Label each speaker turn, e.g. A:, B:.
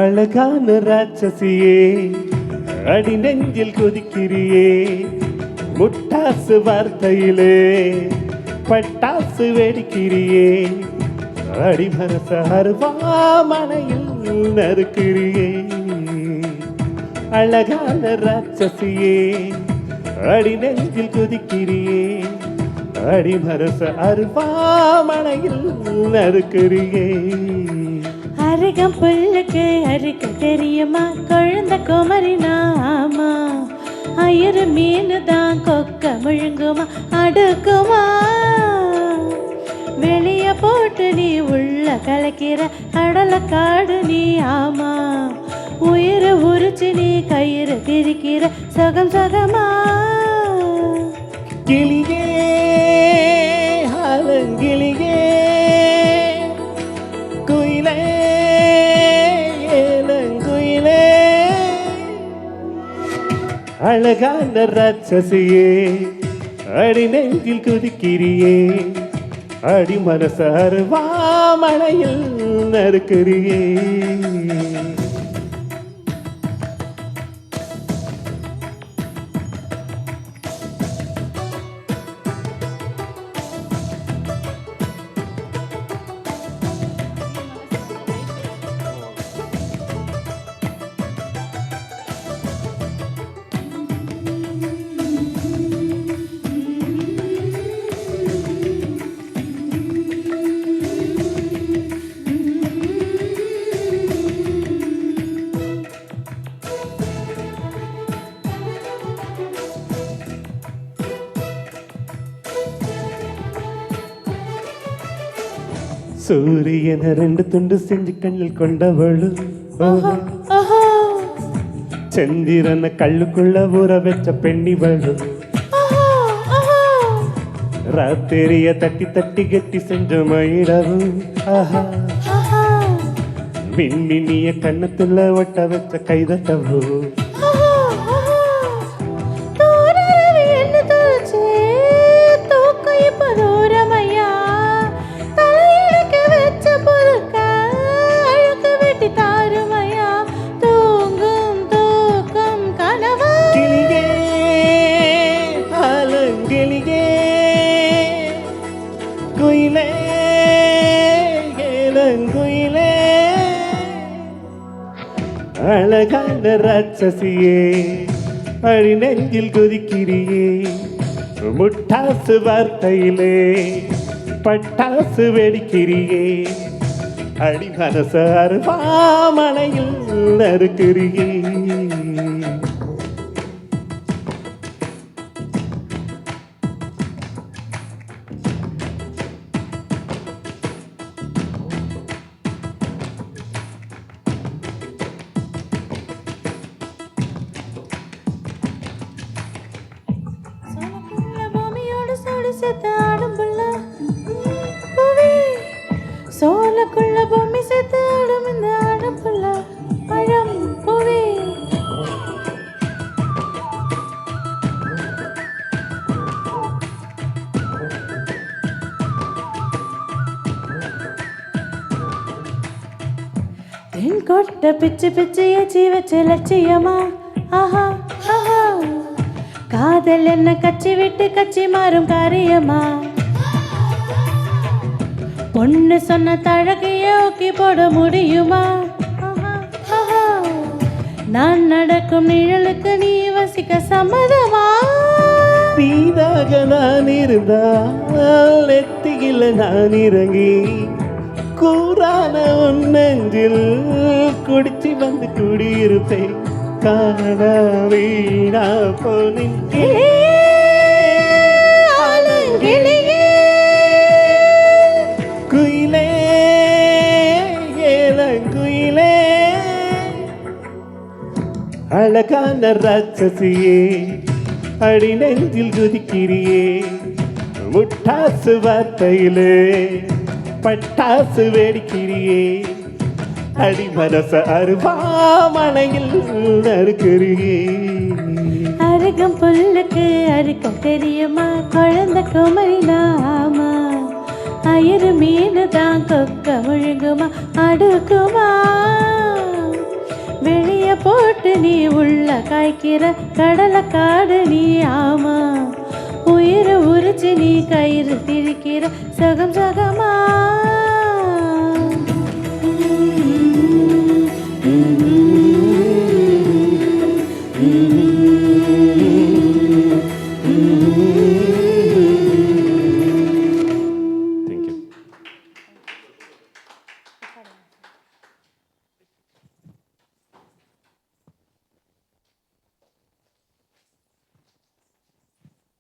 A: அழகான ராட்சசியே அடி நெஞ்சில் கொதிக்கிறியே முட்டாசு வார்த்தையிலே பட்டாசு வெடிக்கிறியே அடிமரச அருவாமனையில் நறுக்கிறியே அழகான ராட்சசியே அடி நெஞ்சில் கொதிக்கிறியே அடிமரச அருவாமனையில் நறுக்கிறியே
B: அருகம் புல்லுக்கு அறுக்க தெரியுமா குழந்தை குமரி நாமா அயரு மீனு தான் கொக்க முழுங்குமா அடுக்குமா வெளிய போட்டு நீ உள்ள கலக்கிற கடலை காடு நீ ஆமா உயிரை உரிச்சு நீ கயிறு திரிக்கிற சகம் சகமா
A: கிளியே ஆலங்கிளியே குயிலே ஏலங்குயிலே அழகான ராட்சசியே அடி நெஞ்சில் குதிக்கிறியே அடி மனச அருவாமனையில் நறுக்கிறியே சூரியனை ரெண்டு துண்டு செஞ்சு கண்ணில் கொண்டவளு சந்திரனை கல்லுக்குள்ள ஊற வச்ச பெண்ணிவளு ராத்திரிய தட்டி தட்டி கட்டி செஞ்ச மயிடவு மின்மினிய கண்ணத்துல ஒட்ட வச்ச கைதட்டவு அழகான ராட்சசியே அடி நெஞ்சில் கொதிக்கிறியே முட்டாசு வார்த்தையிலே பட்டாசு வெடிக்கிறியே அடி மனச அருவாமனையில் நறுக்கிறியே
B: சோலக்குள்ள பொம்மி செத்து ஆடும் இந்த ஆடம் புள்ள பழம் பூவே தென் கொட்ட பிச்சு பிச்சு ஏச்சி வச்சு லட்சியமா ஆஹா ஆஹா காதல் என்ன கச்சி விட்டு கச்சி மாறும் காரியமா பொண்ணு சொன்ன தழகைய ஓக்கி போட முடியுமா நான் நடக்கும் நிழலுக்கு நீ வசிக்க சம்மதமா
A: நீதாக நான் இருந்தால் நெத்தியில நான் இறங்கி கூறான நெஞ்சில் குடிச்சு வந்து குடியிருப்பேன் காண வீணா போனின் குயிலே ஏலங்குயிலே அழகான ராட்சசியே அடி நெஞ்சில் குதிக்கிறியே முட்டாசு வார்த்தையிலே பட்டாசு வெடிக்கிறியே அடி மனச அருவாமனையில் நறுக்கிறியே
B: அருகம் புல்லுக்கு அறுக்க தெரியுமா குழந்தை குமரி நாமா அயரு மீனு தான் கொக்க முழுங்குமா அடுக்குமா வெளிய போட்டு நீ உள்ள காய்க்கிற கடலை காடு நீ ஆமா உயிரை உரிச்சு நீ கயிறு திரிக்கிற சகம் சகமா